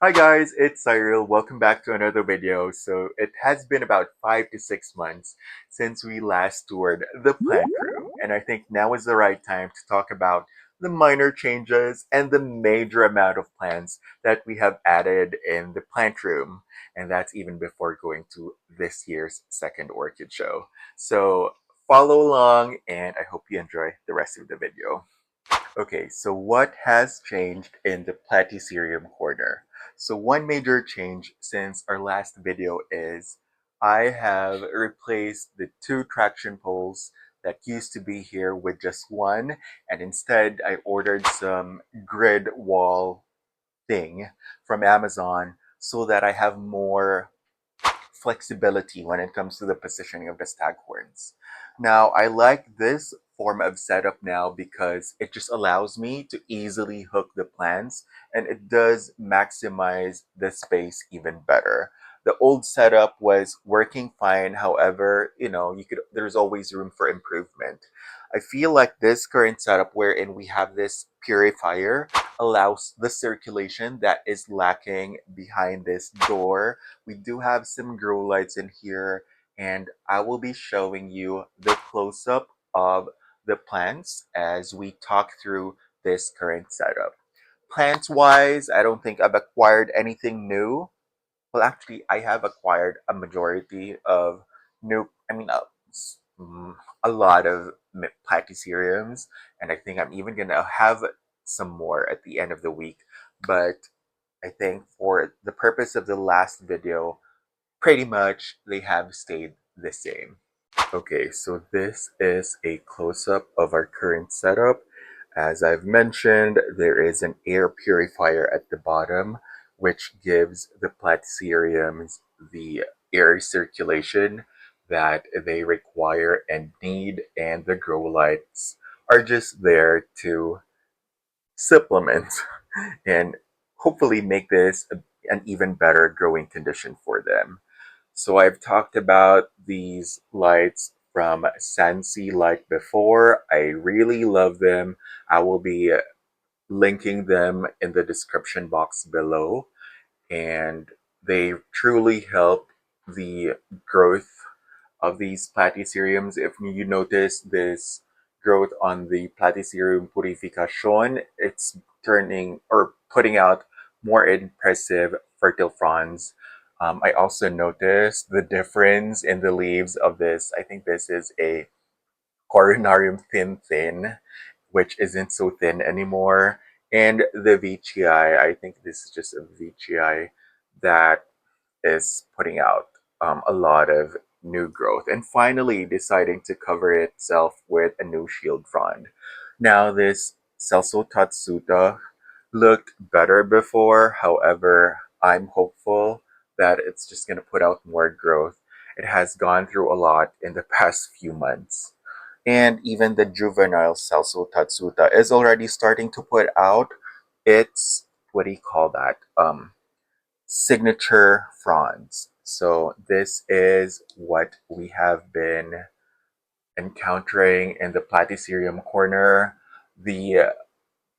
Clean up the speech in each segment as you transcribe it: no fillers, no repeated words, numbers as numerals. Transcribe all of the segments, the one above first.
Hi guys, it's Cyril. Welcome back to another video. So it has been about 5 to 6 months since we last toured the plant room, and I think now is the right time to talk about the minor changes and the major amount of plants that we have added in the plant room, and that's even before going to this year's second orchid show. So follow along, and I hope you enjoy the rest of the video. Okay, so what has changed in the Platycerium corner? So one major change since our last video is I have replaced the two traction poles that used to be here with just one, and instead I ordered some grid wall thing from Amazon so that I have more flexibility when it comes to the positioning of the staghorns. Now, I like this form of setup now because it just allows me to easily hook the plants and it does maximize the space even better. The old setup was working fine, however, there's always room for improvement. I feel like this current setup wherein we have this purifier allows the circulation that is lacking behind this door. We do have some grow lights in here, and I will be showing you the close-up of the plants as we talk through this current setup. Plants wise, I don't think I've acquired anything new. Well, actually, I have acquired a majority of new, I mean, a lot of platyceriums, and I think I'm even gonna have some more at the end of the week. But I think for the purpose of the last video, pretty much they have stayed the same. Okay, so this is a close-up of our current setup. As I've mentioned, there is an air purifier at the bottom, which gives the platyceriums the air circulation that they require and need, and the grow lights are just there to supplement and hopefully make this an even better growing condition for them. So I've talked about these lights from Sansi Light before. I really love them. I will be linking them in the description box below, and they truly help the growth of these platyceriums. If you notice this growth on the Platycerium purificacion, it's turning or putting out more impressive fertile fronds. I also noticed the difference in the leaves of this. I think this is a Coronarium thin, which isn't so thin anymore. And the VGI, I think this is just a VGI that is putting out a lot of new growth and finally deciding to cover itself with a new shield frond. Now, this Celso Tatsuta looked better before, however, I'm hopeful that it's just going to put out more growth. It has gone through a lot in the past few months. And even the juvenile Celso Tatsuta is already starting to put out its, what do you call that? Signature fronds. So this is what we have been encountering in the Platycerium corner. The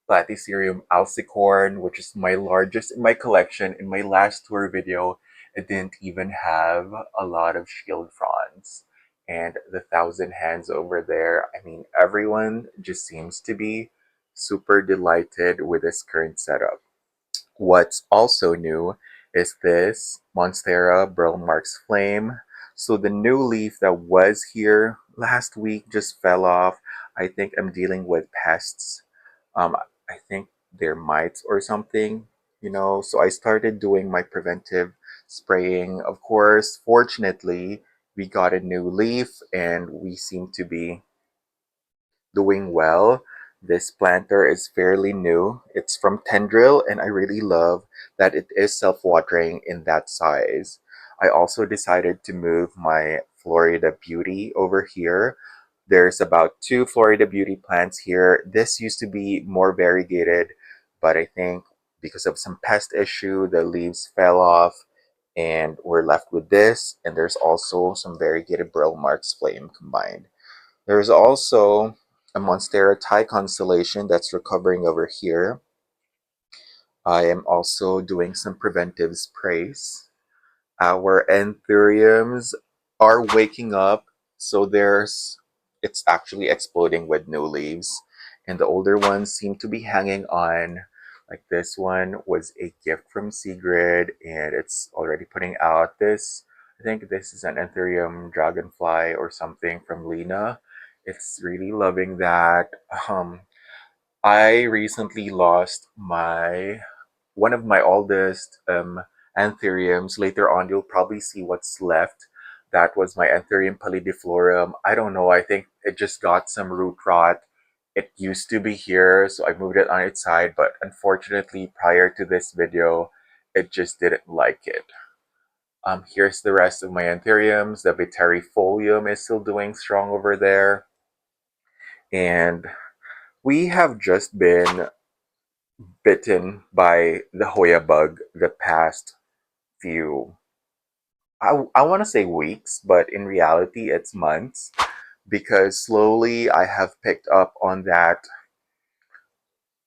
Platycerium alcicorn, which is my largest in my collection. In my last tour video, it didn't even have a lot of shield fronds. And the thousand hands over there, I mean, everyone just seems to be super delighted with this current setup. What's also new is this Monstera Burl Marks Flame. So the new leaf that was here last week just fell off. I think I'm dealing with pests. I think they're mites or something, So I started doing my preventive spraying. Of course, fortunately, we got a new leaf and we seem to be doing well. This planter is fairly new. It's from Tendril, and I really love that it is self-watering in that size. I also decided to move my Florida Beauty over here. There's about two Florida Beauty plants here. This used to be more variegated, but I think because of some pest issue, the leaves fell off and we're left with this. And there's also some variegated Burl Marks Flame combined. There's also a Monstera Thai constellation that's recovering over here. I am also doing some preventive sprays. Our anthuriums are waking up, so it's actually exploding with new leaves, and the older ones seem to be hanging on. Like this one was a gift from Sigrid, and it's already putting out this. I think this is an anthurium dragonfly or something from Lena. It's really loving that. Um, I recently lost my one of my oldest anthuriums. Later on, you'll probably see what's left. That was my Anthurium pallidiflorum. I don't know. I think it just got some root rot. It used to be here, so I moved it on its side. But unfortunately, prior to this video, it just didn't like it. Here's the rest of my anthuriums. The Vitarifolium is still doing strong over there. And we have just been bitten by the Hoya bug the past few, I want to say weeks, but in reality it's months, because slowly I have picked up on that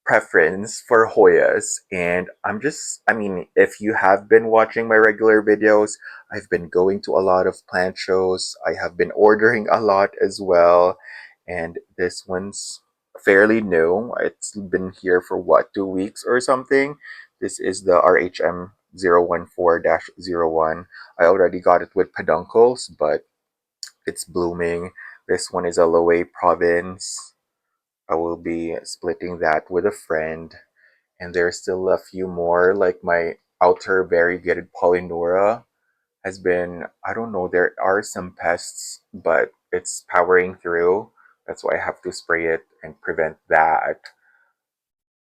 preference for Hoyas. And I mean, if you have been watching my regular videos, I've been going to a lot of plant shows. I have been ordering a lot as well. And this one's fairly new. It's been here for what, 2 weeks or something. This is the RHM 014-01. I already got it with peduncles, but it's blooming. This one is a Loe province. I will be splitting that with a friend. And there's still a few more, like my outer variegated polynora has been, I don't know, there are some pests, but it's powering through. That's why I have to spray it and prevent that.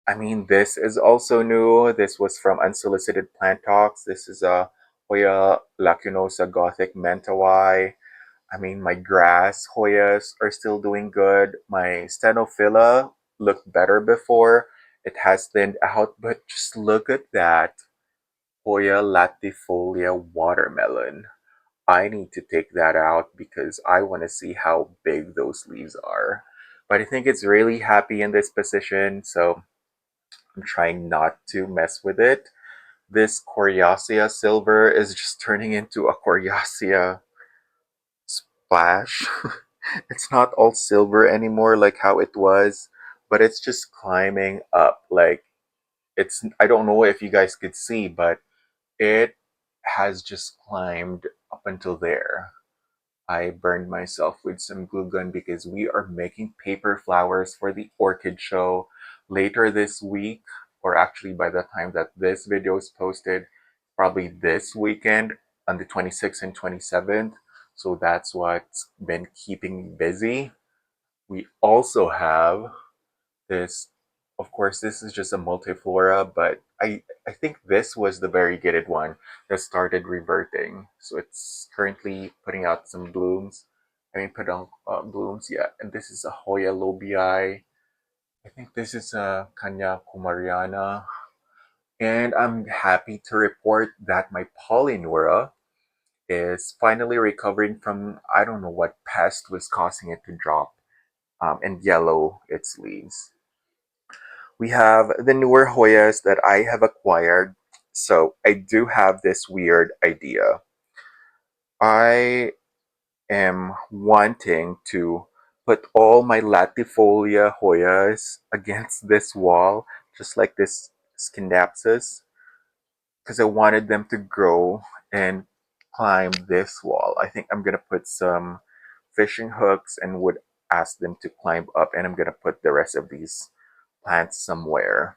I mean, this is also new. This was from Unsolicited Plant Talks. This is a Hoya lacunosa gothic mentawai. I mean, my grass Hoyas are still doing good. My Stenophila looked better before. It has thinned out, but just look at that Hoya latifolia watermelon. I need to take that out because I want to see how big those leaves are. But I think it's really happy in this position, so I'm trying not to mess with it. This Coriacea silver is just turning into a Coriacea splash. It's not all silver anymore like how it was, but it's just climbing up. Like, I don't know if you guys could see, but it has just climbed up until there. I burned myself with some glue gun because we are making paper flowers for the orchid show later this week, or actually by the time that this video is posted, probably this weekend on the 26th and 27th. So that's what's been keeping me busy. We also have this, of course, this is just a multiflora, but I think this was the variegated one that started reverting. So it's currently putting out some blooms. I mean, put on blooms, yeah. And this is a Hoya lobii. I think this is a Kanya kumariana. And I'm happy to report that my polynora is finally recovering from, I don't know what pest was causing it to drop and yellow its leaves. We have the newer Hoyas that I have acquired. So I do have this weird idea. I am wanting to put all my latifolia Hoyas against this wall, just like this Scindapsus, because I wanted them to grow and climb this wall. I think I'm going to put some fishing hooks and would ask them to climb up, and I'm going to put the rest of these plants somewhere,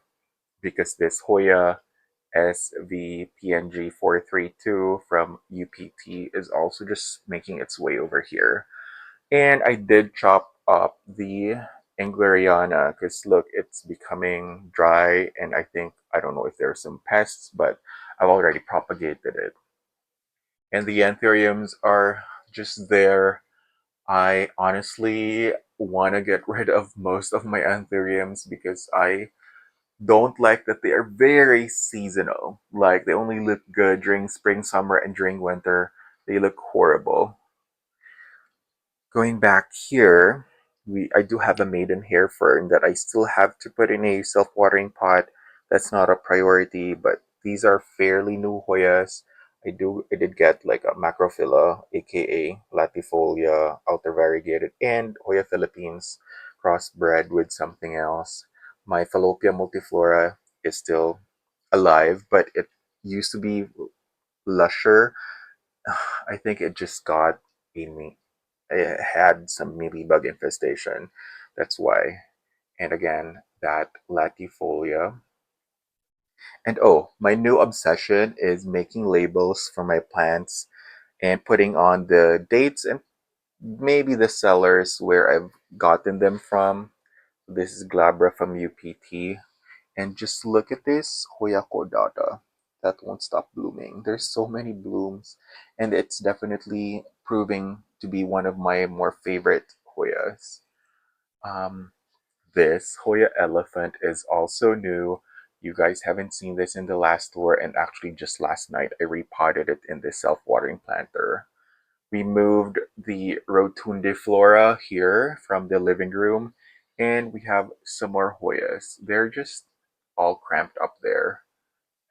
because this Hoya SVPNG 432 from UPT is also just making its way over here. And I did chop up the Engleriana because look, it's becoming dry, and I think, I don't know if there are some pests, but I've already propagated it. And the anthuriums are just there. I honestly want to get rid of most of my anthuriums because I don't like that they are very seasonal. Like, they only look good during spring, summer, and during winter. They look horrible. Going back here, I do have a maiden hair fern that I still have to put in a self-watering pot. that's not a priority, but these are fairly new Hoyas. I did get like a Macrophylla, aka Latifolia, outer variegated, and Hoya Philippines crossbred with something else. My Fallopia multiflora is still alive, but it used to be lusher. I think it just got it had some mealybug infestation. That's why. And again, that Latifolia. And oh, my new obsession is making labels for my plants and putting on the dates and maybe the sellers where I've gotten them from. This is Glabra from UPT. And just look at this Hoya cordata that won't stop blooming. There's so many blooms, and it's definitely proving to be one of my more favorite Hoyas. Um, this Hoya elephant is also new. You guys haven't seen this in the last tour, and actually just last night I repotted it in this self-watering planter. We moved the rotundiflora here from the living room, and we have some more Hoyas. They're just all cramped up there.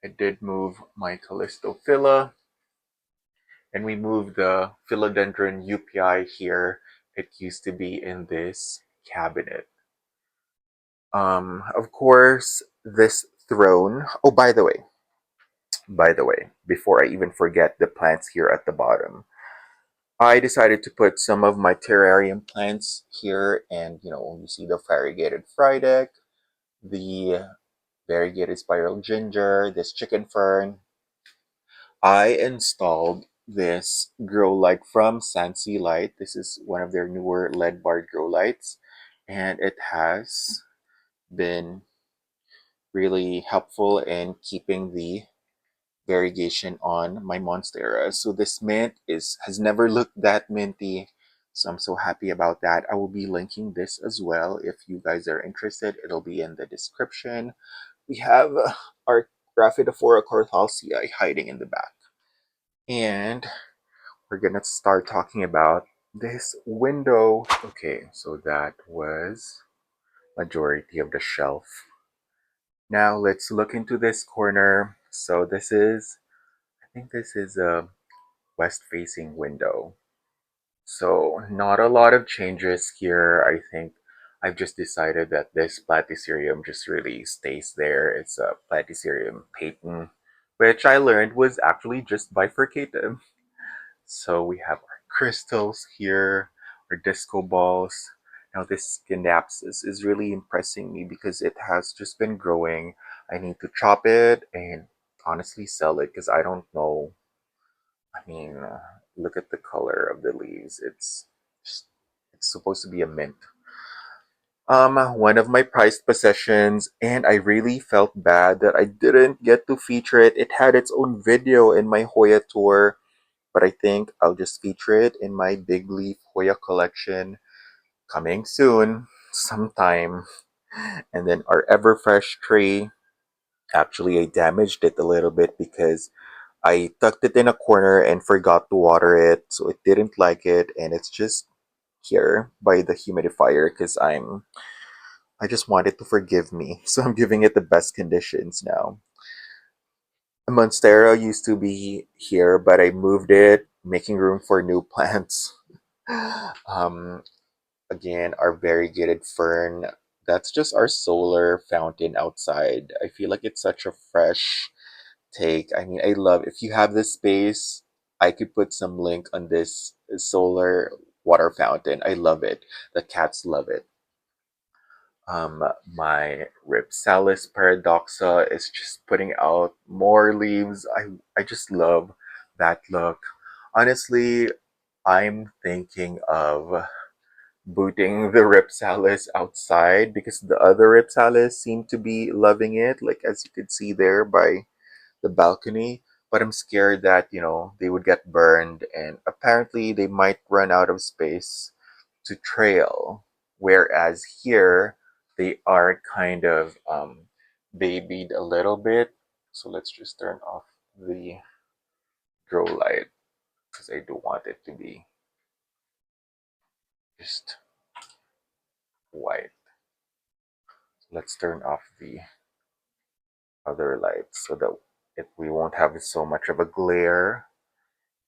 I did move my Callistophila, and we moved the Philodendron UPI here. It used to be in this cabinet. Of course, this throne. Oh, by the way, before I even forget the plants here at the bottom, I decided to put some of my terrarium plants here, and you see the variegated frydek, the variegated spiral ginger, this chicken fern. I installed this grow light from Sansi Light. This is one of their newer lead bar grow lights, and it has been really helpful in keeping the variegation on my Monstera. So this mint is has never looked that minty. So I'm so happy about that. I will be linking this as well if you guys are interested. It'll be in the description. We have our Graphidophora corthalsii hiding in the back. And we're gonna start talking about this window. Okay, so that was majority of the shelf. Now let's look into this corner. So I think this is a west-facing window. So not a lot of changes here. I think I've just decided that this Platycerium just really stays there. It's a Platycerium patent, which I learned was actually just bifurcated. So we have our crystals here, our disco balls. Now this Scindapsus is really impressing me because it has just been growing. I need to chop it and honestly sell it because I don't know. I mean, look at the color of the leaves. Just, it's supposed to be a mint. One of my prized possessions, and I really felt bad that I didn't get to feature it. It had its own video in my Hoya tour, but I think I'll just feature it in my Big Leaf Hoya collection coming soon, sometime. And then our Everfresh tree, actually I damaged it a little bit because I tucked it in a corner and forgot to water it, so it didn't like it, and it's just here by the humidifier because I just want it to forgive me, so I'm giving it the best conditions now. Monstera used to be here, but I moved it, making room for new plants. Um, Again, our variegated fern. That's just our solar fountain outside. I feel like it's such a fresh take. I mean, I love if you have this space, I could put some link on this solar water fountain. I love it. The cats love it. My Ripsalis paradoxa is just putting out more leaves. I just love that look. Honestly, I'm thinking of booting the Ripsalis outside because the other Ripsalis seem to be loving it, like as you could see there by the balcony. But I'm scared that, they would get burned and apparently they might run out of space to trail. Whereas here, they are kind of babied a little bit. So let's just turn off the grow light because I do want it to be just white. Let's turn off the other lights so that we won't have so much of a glare.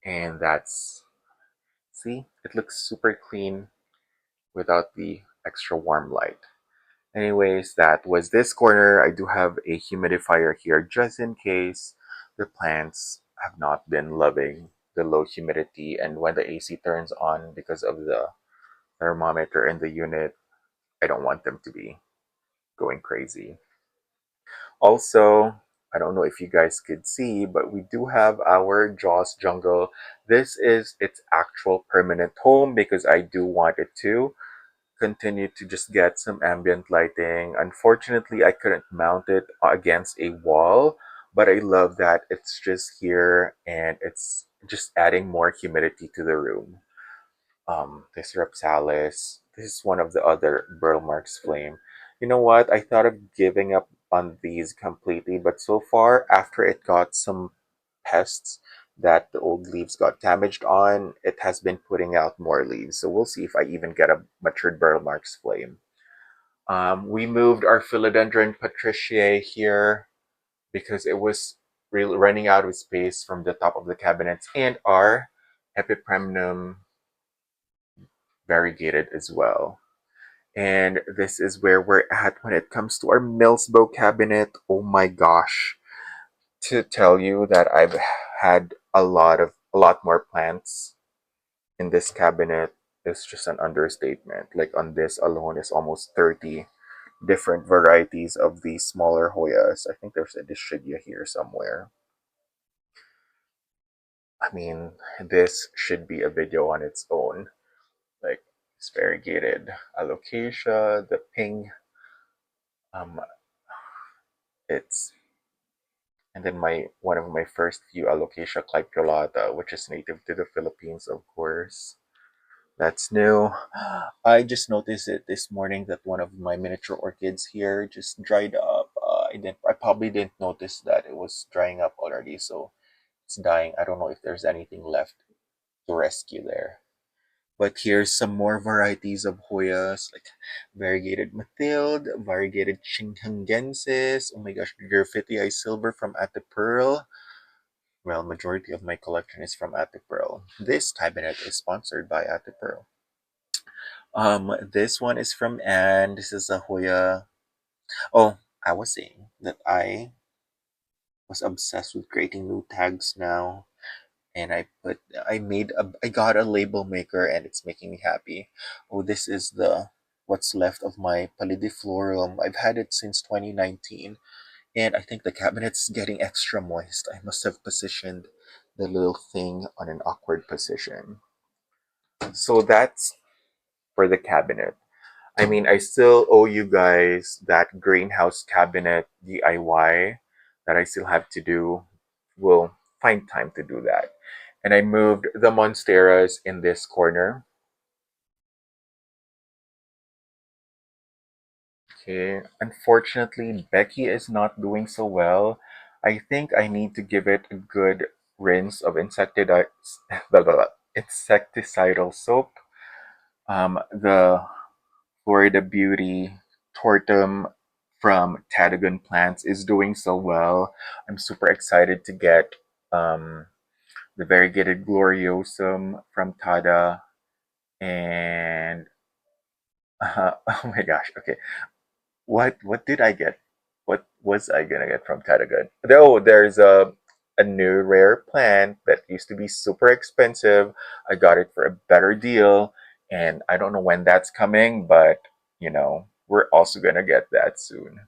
And that's, see, it looks super clean without the extra warm light. Anyways, that was this corner. I do have a humidifier here just in case the plants have not been loving the low humidity, and when the AC turns on because of the thermometer in the unit, I don't want them to be going crazy. Also, I don't know if you guys could see, but we do have our Jaws jungle. This is its actual permanent home because I do want it to continue to just get some ambient lighting. Unfortunately, I couldn't mount it against a wall, but I love that it's just here and it's just adding more humidity to the room. This Repsalis, this is one of the other Burl Marks Flame. You know what? I thought of giving up on these completely, but so far, after it got some pests that the old leaves got damaged on, it has been putting out more leaves. So we'll see if I even get a matured Burl Marks Flame. We moved our Philodendron Patriciae here because it was really running out of space from the top of the cabinets, and our Epipremnum variegated as well. And this is where we're at when it comes to our Millsbow cabinet. Oh my gosh. To tell you that I've had a lot more plants in this cabinet is just an understatement. Like on this alone is almost 30 different varieties of these smaller Hoyas. I think there's a Dischidia here somewhere. I mean, this should be a video on its own. Like it's variegated alocasia, the ping, um, it's and then my one of my first few Alocasia cliculata, which is native to the Philippines, of course. That's new. I just noticed it this morning that one of my miniature orchids here just dried up. I probably didn't notice that it was drying up already, so it's dying. I don't know if there's anything left to rescue there. But here's some more varieties of Hoyas, like variegated Mathilde, variegated Chinhangensis, oh my gosh, graffiti eye silver from Pearl. Well, majority of my collection is from Pearl. This cabinet is sponsored by Pearl. This one is from Anne. This is a Hoya. Oh, I was saying that I was obsessed with creating new tags now, and I got a label maker, and it's making me happy. Oh, this is the what's left of my Pallidiflorum. I've had it since 2019, and I think the cabinet's getting extra moist. I must have positioned the little thing on an awkward position. So that's for the cabinet. I mean, I still owe you guys that greenhouse cabinet DIY that I still have to do. We'll find time to do that. And I moved the monsteras in this corner. Okay, unfortunately, Becky is not doing so well. I think I need to give it a good rinse of insecticidal soap. The Florida Beauty Tortum from Tatagon Plants is doing so well. I'm super excited to get um, the variegated Gloriosum from Tada. And oh my gosh, okay. What did I get? What was I gonna get from Tatagon? Oh, there's a new rare plant that used to be super expensive. I got it for a better deal, and I don't know when that's coming, but we're also gonna get that soon.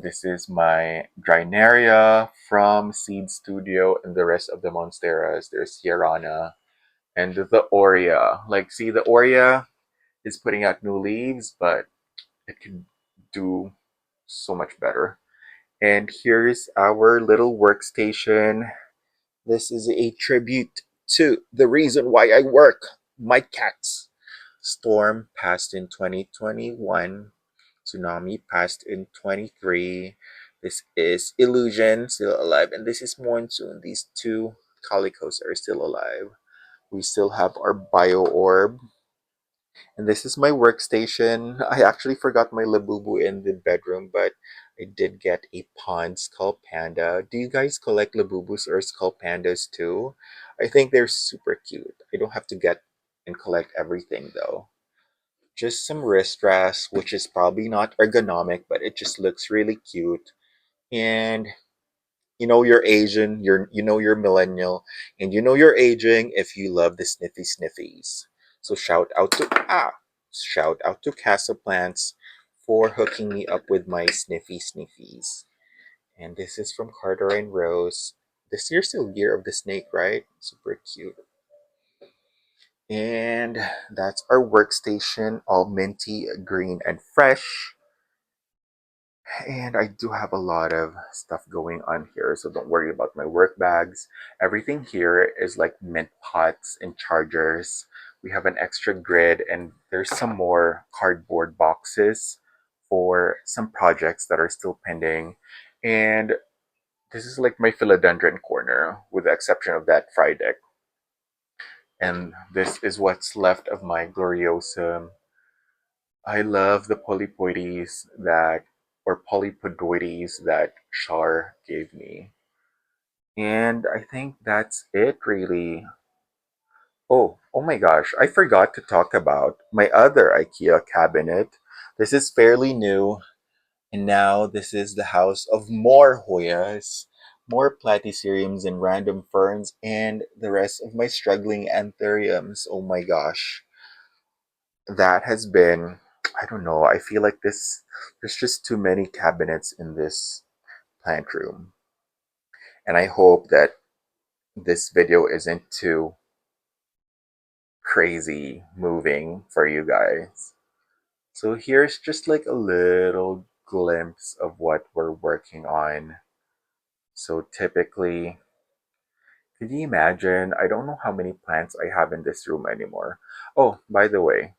This is my Drinaria from Seed Studio, and the rest of the Monsteras. There's Sierrana and the Oria. Like, see, the Oria is putting out new leaves, but it can do so much better. And here's our little workstation. This is a tribute to the reason why I work, my cats. Storm passed in 2021. Tsunami passed in 23. This is Illusion, still alive. And this is Monsoon. These two calicos are still alive. We still have our bio orb. And this is my workstation. I actually forgot my Labubu in the bedroom, but I did get a pond skull panda. Do you guys collect labubus or skull pandas too? I think they're super cute. I don't have to get and collect everything though. Just some wrist straps, which is probably not ergonomic, but it just looks really cute. And you know you're Asian, you're millennial, and you know you're aging if you love the sniffy sniffies. So shout out to Casa Plants for hooking me up with my sniffy sniffies. And this is from Carter and Rose. This year's still Year of the Snake, right? Super cute. And that's our workstation, all minty, green, and fresh. And I do have a lot of stuff going on here, so don't worry about my work bags. Everything here is like mint pots and chargers. We have an extra grid, and there's some more cardboard boxes for some projects that are still pending. And this is like my philodendron corner, with the exception of that fry deck. And this is what's left of my gloriosum. I love the polypoides or polypodoides that Shar gave me. And I think that's it really. Oh my gosh, I forgot to talk about my other IKEA cabinet. This is fairly new, and now this is the house of more Hoyas, more Platyceriums and random ferns, and the rest of my struggling anthuriums. Oh my gosh. That has been, I don't know, I feel like there's just too many cabinets in this plant room. And I hope that this video isn't too crazy moving for you guys. So here's just like a little glimpse of what we're working on. So typically, could you imagine? I don't know how many plants I have in this room anymore. Oh, by the way,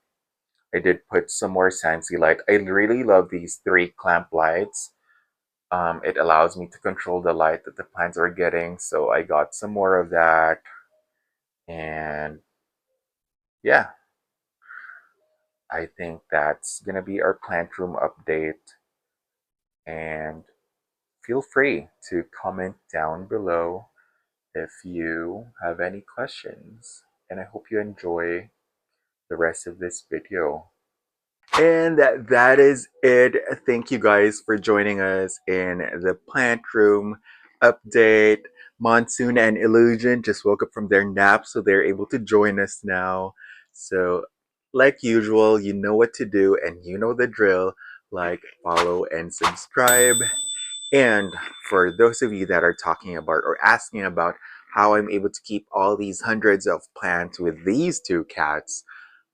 I did put some more Sansi light. I really love these three clamp lights. It allows me to control the light that the plants are getting. So I got some more of that. And yeah, I think that's going to be our plant room update. And feel free to comment down below if you have any questions. And I hope you enjoy the rest of this video. And that is it. Thank you guys for joining us in the plant room update. Monsoon and Illusion just woke up from their nap, so they're able to join us now. So, like usual, you know what to do and you know the drill. Like, follow, and subscribe. And for those of you that are talking about or asking about how I'm able to keep all these hundreds of plants with these two cats,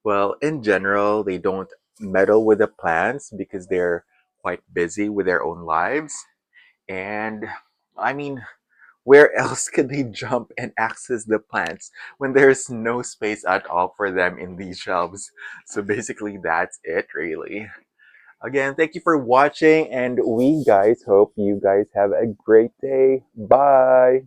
well, in general, they don't meddle with the plants because they're quite busy with their own lives. And I mean, where else could they jump and access the plants when there's no space at all for them in these shelves? So basically, that's it, really. Again, thank you for watching, and we guys hope you guys have a great day. Bye.